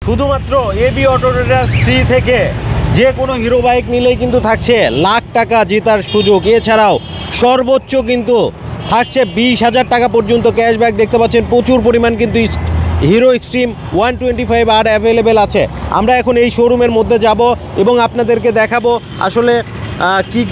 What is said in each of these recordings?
শুধুমাত্র AB auto traders 3 থেকে যে কোনো হিরো বাইক নিলেই কিন্তু থাকছে লাখ টাকা জেতার সুযোগ। এছাড়াও সর্বোচ্চ কিন্তু থাকছে 20,000 টাকা পর্যন্ত ক্যাশব্যাক। দেখতে পাচ্ছেন প্রচুর পরিমাণ কিন্তু হিরো এক্সট্রিম 125 আর অ্যাভেলেবেল আছে। আমরা এখন এই শোরুমের মধ্যে যাব এবং আপনাদেরকে দেখাবো আসলে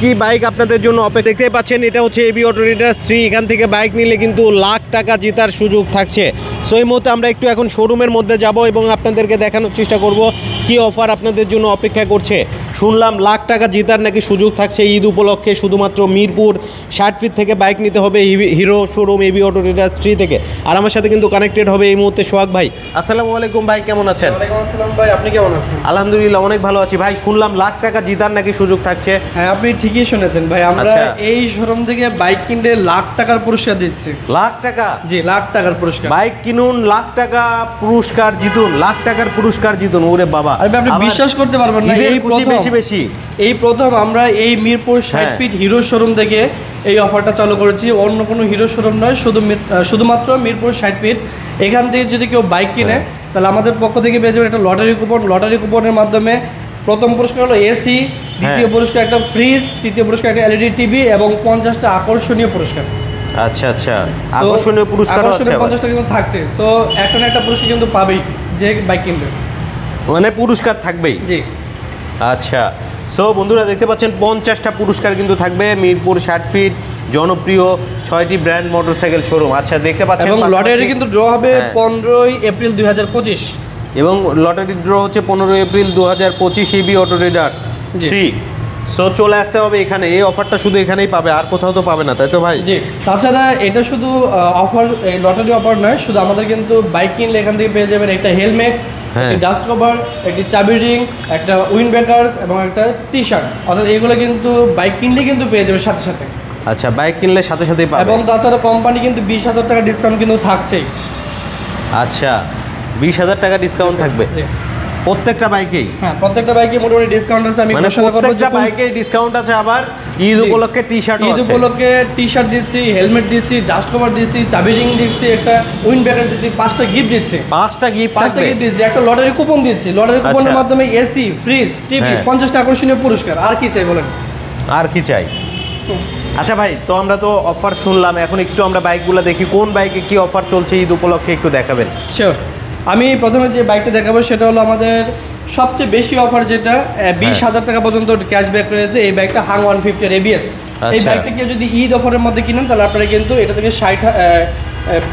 কি বাইক আপনাদের জন্য অপেক্ষা। দেখতে পাচ্ছেন এটা হচ্ছে এবি অটো ট্রেডার্স 3। এখান থেকে বাইক নিলে কিন্তু লাখ টাকা জেতার সুযোগ থাকছে। সো এই মুহূর্তে আমরা একটু এখন শোরুমের মধ্যে যাব এবং আপনাদেরকে দেখানোর চেষ্টা করব কি অফার আপনাদের জন্য অপেক্ষা করছে। শুনলাম লাখ টাকা জেতার নাকি সুযোগ থাকছে ঈদ উপলক্ষে। শুধুমাত্র মিরপুর 60 ফিট থেকে বাইক নিতে হবে Hero showroom AB auto traders 3 থেকে। আর আমার সাথে কিন্তু কানেক্টেড হবে এই মুহূর্তে সোহাগ ভাই। আসসালামু আলাইকুম ভাই, কেমন আছেন? ওয়ালাইকুম আসসালাম ভাই, আপনি কেমন আছেন? আলহামদুলিল্লাহ অনেক ভালো আছি ভাই। শুনলাম লাখ টাকা জেতার নাকি সুযোগ থাকছে। হ্যাঁ, আপনি ঠিকই শুনেছেন ভাই। আমরা এই শোরুম থেকে বাইক কিনলে লাখ টাকার পুরস্কার দিচ্ছি। লাখ টাকা? জি, লাখ টাকার পুরস্কার। বাইক কিনুন, লাখ টাকা পুরস্কার জিতুন, লাখ টাকার পুরস্কার জিতুন। ওরে বাবা, আপনি বিশ্বাস করতে পারবেন না, এই প্রথম আমরা এই মিরপুর 60 ফিট হিরো শোরুম থেকে এই অফারটা চালু করেছি। অন্য কোনো হিরো শোরুম নয়, শুধুমাত্র মিরপুর 60 ফিট। এখান থেকে যদি কেউ বাইক কিনে তাহলে আমাদের পক্ষ থেকে পেয়ে যাবে একটা লটারি কুপন। লটারি কুপনের মাধ্যমে প্রথম পুরস্কার হলো এসি, দ্বিতীয় পুরস্কার একটা ফ্রিজ, তৃতীয় পুরস্কার একটা এলইডি টিভি এবং 50টা আকর্ষণীয় পুরস্কার। আচ্ছা আচ্ছা, আকর্ষণীয় পুরস্কার আছে, 50টা কিন্তু থাকছে। সো একটা না একটা পুরস্কার কিন্তু পাবেই যে বাইক কিনবে, মানে পুরস্কার থাকবেই। জি আচ্ছা। সো বন্ধুরা দেখতে পাচ্ছেন 50টা পুরস্কার কিন্তু থাকবে মিরপুর 60 ফিট জনপ্রিয় 6টি ব্র্যান্ড মোটরসাইকেল শোরুম। আচ্ছা দেখতে পাচ্ছেন এবং লটারি কিন্তু ড্র হবে 15 এপ্রিল 2025 এবং লটারি ড্র হচ্ছে 15 April 2025 AB auto traders 3। So চলে আসতে হবে এখানে। এই অফারটা শুধু এখানেই পাবে, আর কোথাও তো পাবে না, তাই তো ভাই? জি, তাছাড়া এটা শুধু অফার, লটারি অফার নয়, শুধু আমাদের কিন্তু বাইক কিনলে এখান থেকে পেয়ে যাবেন একটা হেলমেট, একটি ডাস্ট কভার, একটি চাবি রিং, একটা উইন্ড ব্রেকার্স এবং একটা টি শার্ট। অর্থাৎ এগুলো কিন্তু বাইক কিনলে কিন্তু পেয়ে যাবে সাথে সাথে। আচ্ছা, বাইক কিনলে সাথে সাথেই পাবে। এবং তাছাড়া কোম্পানি কিন্তু 20,000 টাকা ডিসকাউন্ট কিন্তু থাকছেই। আচ্ছা, 20,000 টাকা ডিসকাউন্ট থাকবে প্রত্যেকটা বাইকেই? হ্যাঁ, প্রত্যেকটা বাইকে মোটামুটি ডিসকাউন্ট আছে। আমি প্রত্যেকটা বাইকে ডিসকাউন্ট আছে। আবার ঈদ উপলক্ষে টি শার্ট, ঈদ উপলক্ষে টি শার্ট দিচ্ছি, হেলমেট দিচ্ছি, ডাস্ট কভার দিচ্ছি, চাবি রিং দিচ্ছি, একটা উইন্ড ব্রেকার দিচ্ছি, 5টা গিফট দিচ্ছি। 5টা গিফট দিচ্ছি, একটা লটারি কুপন দিচ্ছি। লটারি কুপনের মাধ্যমে এসি, ফ্রিজ, টিভি, 50টা আকর্ষণীয় পুরস্কার। আর কি চাই বলেন? আর কি চাই? আচ্ছা ভাই, তো আমরা তো অফার শুনলাম, এখন একটু আমরা বাইকগুলো দেখি কোন বাইকে কি অফার চলছে ঈদ উপলক্ষে একটু দেখাবেন। শিওর। আমি প্রথমে যে বাইকটা দেখাবো সেটা হলো আমাদের সবচেয়ে বেশি অফার, যেটা 20,000 টাকা পর্যন্ত ক্যাশব্যাক রয়েছে। এই বাইকটা হাং 150 ABS। এই বাইকটা কেউ যদি ঈদ অফারের মধ্যে কিনেন তাহলে আপনারা কিন্তু এটা থেকে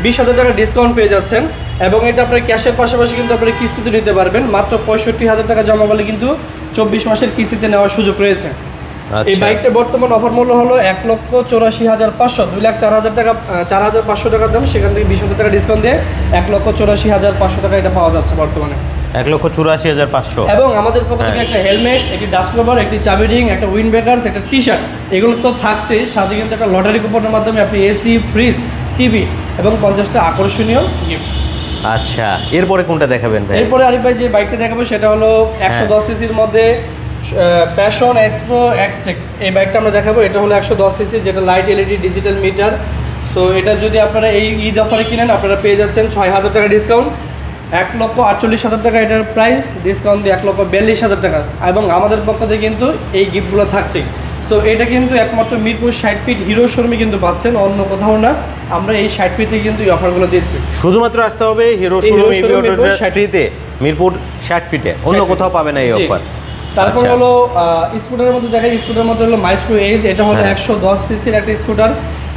20,000 টাকা ডিসকাউন্ট পেয়ে যাচ্ছেন। এবং এটা আপনার ক্যাশের পাশাপাশি কিন্তু আপনারা কিস্তিতে নিতে পারবেন। মাত্র 65,000 টাকা জমা করলে কিন্তু 24 মাসের কিস্তিতে নেওয়ার সুযোগ রয়েছে। এই বাইকটার বর্তমান অফার মূল্য হলো 1,84,500, 2,04,000 টাকা, 4,500 টাকার দাম। সেখান থেকে 20,000 টাকা ডিসকাউন্ট দিয়ে 1,84,500 টাকা এটা পাওয়া যাচ্ছে বর্তমানে। 1,84,500। এবং আমাদের পক্ষ থেকে একটা হেলমেট, একটি ডাস্ট কভার, একটি চাবি রিং, একটা উইন্ড ব্রেকার্স, একটা টি শার্ট, এগুলো তো থাকছেই। সাথে কিন্তু একটা লটারি কুপনের মাধ্যমে আপনি এসি, ফ্রিজ, টিভি এবং 50টা আকর্ষণীয় গিফট। আচ্ছা, এরপরে কোনটা দেখাবেন ভাই? এরপরে আরিফ ভাই যে বাইকটা দেখাবো সেটা হলো 110 সিসির মধ্যে প্যাশন এক্সপ্রো এক্সটেক। এই বাইকটা আমরা দেখাবো। এটা হলো 110 সিসি, যেটা light LED digital meter. So এটা যদি আপনারা এই ঈদ অফারে কিনেন আপনারা পেয়ে যাচ্ছেন 6,000 টাকা ডিসকাউন্ট, 1,48,000 টাকা এটার প্রাইস। ডিসকাউন্ট দিয়ে 1,42,000 টাকা। এবং আমাদের পক্ষ থেকে কিন্তু এই গিফটগুলো থাকছে। সো এটা কিন্তু একমাত্র মিরপুর 60 ফিট হিরো শোরুমে কিন্তু পাচ্ছেন, অন্য কোথাও না। আমরা এই 60 ফিটে কিন্তু এই অফারগুলো দিচ্ছি। শুধুমাত্র আসতে হবে হিরো শোরুম মিরপুর 60 ফিটে, অন্য কোথাও পাবে না এই অফার। তারপর হলো স্কুটারের মধ্যে দেখাই। স্কুটারের মধ্যে হলো মাইস্ট্রো এজ। এটা হলো 110 সিসির একটা স্কুটার,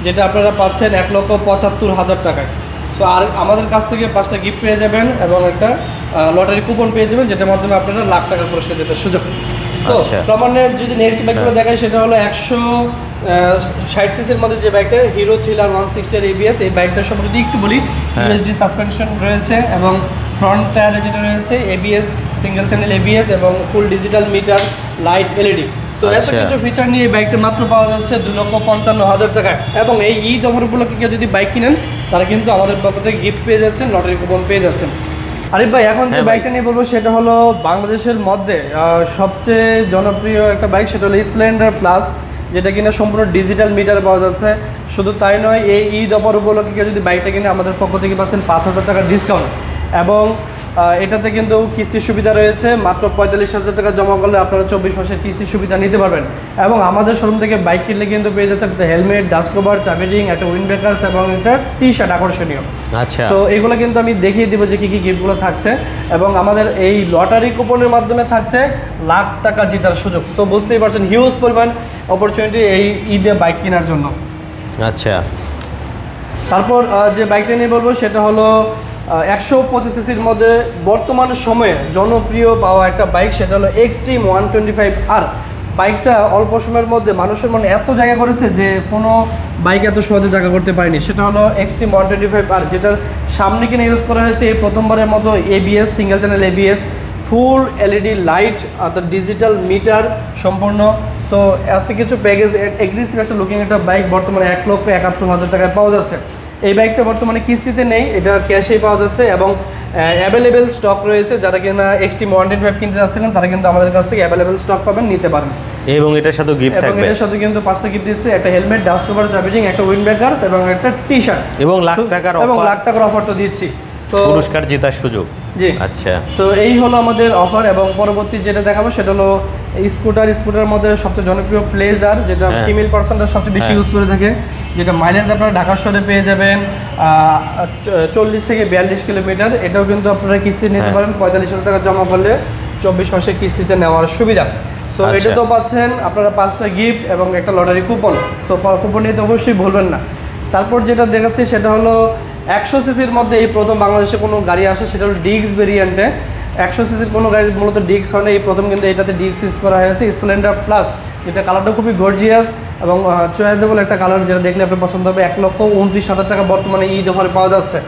যেটা আপনারা পাচ্ছেন 1,75,000 টাকায়। সো আর আমাদের কাছ থেকে 5টা গিফট পেয়ে যাবেন এবং একটা লটারি কুপন পেয়ে যাবেন, যেটার মাধ্যমে আপনারা লাখ টাকার পুরস্কার জেতার সুযোগ। সো প্রমাণে যদি নেক্সট বাইকগুলো দেখাই সেটা হলো 160 সিসির মধ্যে যে বাইকটা হিরো থ্রিলার 160 ABS। এই বাইকটার সম্পর্কে যদি একটু বলি, ইউএসডি সাসপেনশন রয়েছে এবং ফ্রন্ট টায়ারে যেটা রয়েছে ABS, সিঙ্গেল চ্যানেল ABS এবং full digital meter, light LED. So এত কিছু ফিচার নিয়ে এই বাইকটা মাত্র পাওয়া যাচ্ছে 2,55,000 টাকায়। এবং এই ঈদ অফার উপলক্ষে কেউ যদি বাইক কিনেন তারা কিন্তু আমাদের পক্ষ থেকে গিফট পেয়ে যাচ্ছেন, লটারি কুপন পেয়ে যাচ্ছেন। আরিফ ভাই, এখন যে বাইকটা নিয়ে বলবো সেটা হলো বাংলাদেশের মধ্যে সবচেয়ে জনপ্রিয় একটা বাইক, সেটা হলো স্প্লেন্ডার প্লাস, যেটা কিনা সম্পূর্ণ ডিজিটাল মিটার পাওয়া যাচ্ছে। শুধু তাই নয়, এই ঈদ অফার উপলক্ষে কেউ যদি বাইকটা কিনে আমাদের পক্ষ থেকে পাচ্ছেন 5,000 টাকা ডিসকাউন্ট এবং এটাতে কিন্তু কিস্তির সুবিধা রয়েছে, মাত্র 45,000 টাকা জমা করলে আপনারা 24 মাসের কিস্তির সুবিধা নিতে পারবেন। এবং আমাদের শোরুম থেকে বাইক কিনলে কিন্তু পেয়ে যাচ্ছে একটা হেলমেট, ডাস্ট কভার, চাবি রিং, একটা উইন্ড ব্রেকার্স এবং একটা টি শার্ট আকর্ষণীয়। আচ্ছা, তো এগুলো কিন্তু আমি দেখিয়ে দিব যে কী কী গিফটগুলো থাকছে। এবং আমাদের এই লটারি কুপনের মাধ্যমে থাকছে লাখ টাকা জেতার সুযোগ। সো বুঝতেই পারছেন হিউজ পরিমাণ অপরচুনিটি এই ঈদে বাইক কেনার জন্য। আচ্ছা, তারপর যে বাইকটা নিয়ে বলবো সেটা হলো 125 সিসির মধ্যে বর্তমান সময়ে জনপ্রিয় পাওয়া একটা বাইক, সেটা হলো এক্সট্রিম 125R। বাইকটা অল্প সময়ের মধ্যে মানুষের মনে এত জায়গা করেছে যে কোনো বাইক এত সহজে জায়গা করতে পারেনি। সেটা হলো এক্সট্রিম 125R, যেটার সামনে কিনে ইউজ করা হয়েছে এই প্রথমবারের মতো ABS, সিঙ্গেল চ্যানেল ABS, ফুল LED লাইট, অর্থাৎ ডিজিটাল মিটার সম্পূর্ণ। সো এত কিছু প্যাকেজ, এগ্রেসিভ একটা লুকিং একটা বাইক বর্তমানে 1,71,000 টাকায় পাওয়া যাচ্ছে। এই বাইকটা বর্তমানে কিস্তিতে নেই, এটা ক্যাশেই পাওয়া যাচ্ছে এবং অ্যাভেলেবেল স্টক রয়েছে। যারা কিনা এক্সট্রিম 125 কিনতে যাচ্ছিলেন তারা কিন্তু আমাদের কাছ থেকে অ্যাভেলেবেল স্টক পাবেন, নিতে পারেন। এবং এটার সাথে গিফট থাকবে, এটার সাথে কিন্তু 5টা গিফট দিচ্ছে, একটা হেলমেট, ডাস্ট কভার, চাবি রিং, একটা উইন্ড ব্রেকার্স এবং একটা টি শার্ট এবং লাখ টাকার অফার তো দিচ্ছি। পুরস্কার জেতার সুযোগ। জি, আচ্ছা। সো এই হলো আমাদের অফার। এবং পরবর্তী যেটা দেখাবো সেটা হলো স্কুটারের মধ্যে সবচেয়ে জনপ্রিয় প্লেজার, যেটা ফিমেল পার্সনটা সবচেয়ে বেশি ইউজ করে থাকে, যেটা মাইলেজ আপনারা ঢাকা শহরে পেয়ে যাবেন 40 থেকে 42 কিলোমিটার। এটাও কিন্তু আপনারা কিস্তি নিতে পারেন 45,000 টাকা জমা করলে 24 মাসের কিস্তিতে নেওয়ার সুবিধা। সো এটা তো পাচ্ছেন আপনারা 5টা গিফট এবং একটা লটারি কুপন। সো কুপন নিয়ে তো অবশ্যই ভুলবেন না। তারপর যেটা দেখাচ্ছি সেটা হলো 100 সিসির মধ্যে এই প্রথম বাংলাদেশে কোনো গাড়ি আসে, সেটা হলো ডিক্স ভেরিয়েন্টে। 100 সিসির কোনো গাড়ি মূলত ডিক্স হয় না, এই প্রথম কিন্তু এটাতে ডিক্স ইউজ করা হয়েছে। স্প্লেন্ডার প্লাস, যেটা কালারটা খুবই গর্জিয়াস এবং চয়েসেবল একটা কালার, যেটা দেখলে আপনার পছন্দ হবে। 1,29,000 টাকা বর্তমানে ঈদ অফারে পাওয়া যাচ্ছে।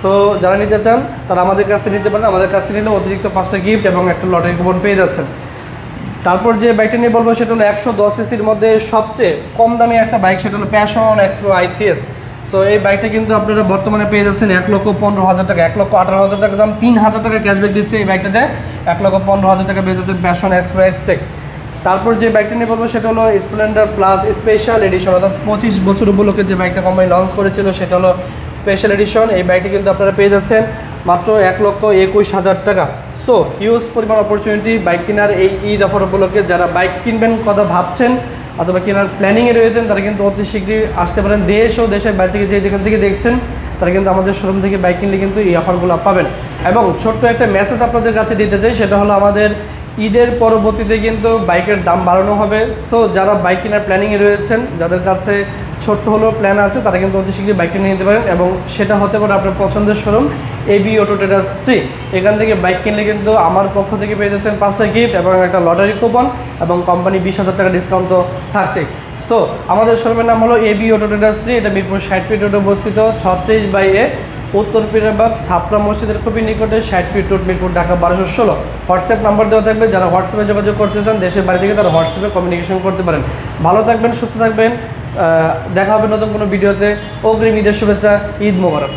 সো যারা নিতে চান তারা আমাদের কাছে নিতে পারেন। আমাদের কাছে নিলে অতিরিক্ত 5টা গিফট এবং একটা লটারি কুপন পেয়ে যাচ্ছেন। তারপর যে বাইকটা নিয়ে বলবো সেটা হলো 110 সিসির মধ্যে সবচেয়ে কম দামি একটা বাইক, সেটা হলো প্যাশন এক্সপ্লো i3s। সো এই বাইকটা কিন্তু আপনারা বর্তমানে পেয়ে যাচ্ছেন 1,15,000 টাকা, 1,18,000 টাকা দাম, 3,000 টাকা ক্যাশব্যাক দিচ্ছে এই বাইকটাতে। 1,15,000 টাকা পেয়ে যাচ্ছেন প্যাশন এক্সপ্লো এক্সটেক। তারপর যে বাইকটা নিয়ে বলবো সেটা হলো স্প্লেন্ডার প্লাস স্পেশাল এডিশন, অর্থাৎ 25 বছর উপলক্ষে যে বাইকটা কোম্পানি লঞ্চ করেছিল সেটা হলো স্পেশাল এডিশন। এই বাইকটি কিন্তু আপনারা পেয়ে যাচ্ছেন মাত্র 1,21,000 টাকা। সো হিউজ পরিমাণ অপরচুনিটি বাইক কেনার এই ঈদ অফার উপলক্ষে। যারা বাইক কিনবেন কথা ভাবছেন অথবা কেনার প্ল্যানিংয়ে রয়েছেন তারা কিন্তু অতি শীঘ্রই আসতে পারেন। দেশ ও দেশের বাইরে থেকে যেখান থেকে দেখছেন তারা কিন্তু আমাদের শোরুম থেকে বাইক কিনলে কিন্তু এই অফারগুলো পাবেন। এবং ছোট্ট একটা মেসেজ আপনাদের কাছে দিতে চাই, সেটা হলো আমাদের ঈদের পরবর্তীতে কিন্তু বাইকের দাম বাড়ানো হবে। সো যারা বাইক কেনার প্ল্যানিংয়ে রয়েছেন, যাদের কাছে ছোট্ট হলেও প্ল্যান আছে, তারা কিন্তু অতি শীঘ্রই বাইকটা নিয়ে নিতে পারেন। এবং সেটা হতে পারে আপনার পছন্দের শোরুম AB অটো ট্রেডার্স 3। এখান থেকে বাইক কিনলে কিন্তু আমার পক্ষ থেকে পেয়ে যাচ্ছে/, 5টা গিফট এবং একটা লটারি কুপন এবং কোম্পানি 20,000 টাকা ডিসকাউন্ট তো থাকছে। সো আমাদের শোরুমের নাম হলো AB অটো ট্রেডার্স 3। এটা মিরপুর 60 ফিট রোডে অবস্থিত, 36/A, উত্তর পিরাবাগ, ছাপড়া মসজিদের খুবই নিকটে, 60 fit road, Mirpur, Dhaka 1216। WhatsApp number দেওয়া থাকবে, যারা হোয়াটসঅ্যাপে যোগাযোগ করতে চান দেশের বাড়ি থেকে তারা হোয়াটসঅ্যাপে কমিউনিকেশন করতে পারেন। ভালো থাকবেন, সুস্থ থাকবেন, দেখা হবে নতুন কোনো ভিডিওতে। অগ্রিম ঈদের শুভেচ্ছা, ঈদ মোবারক।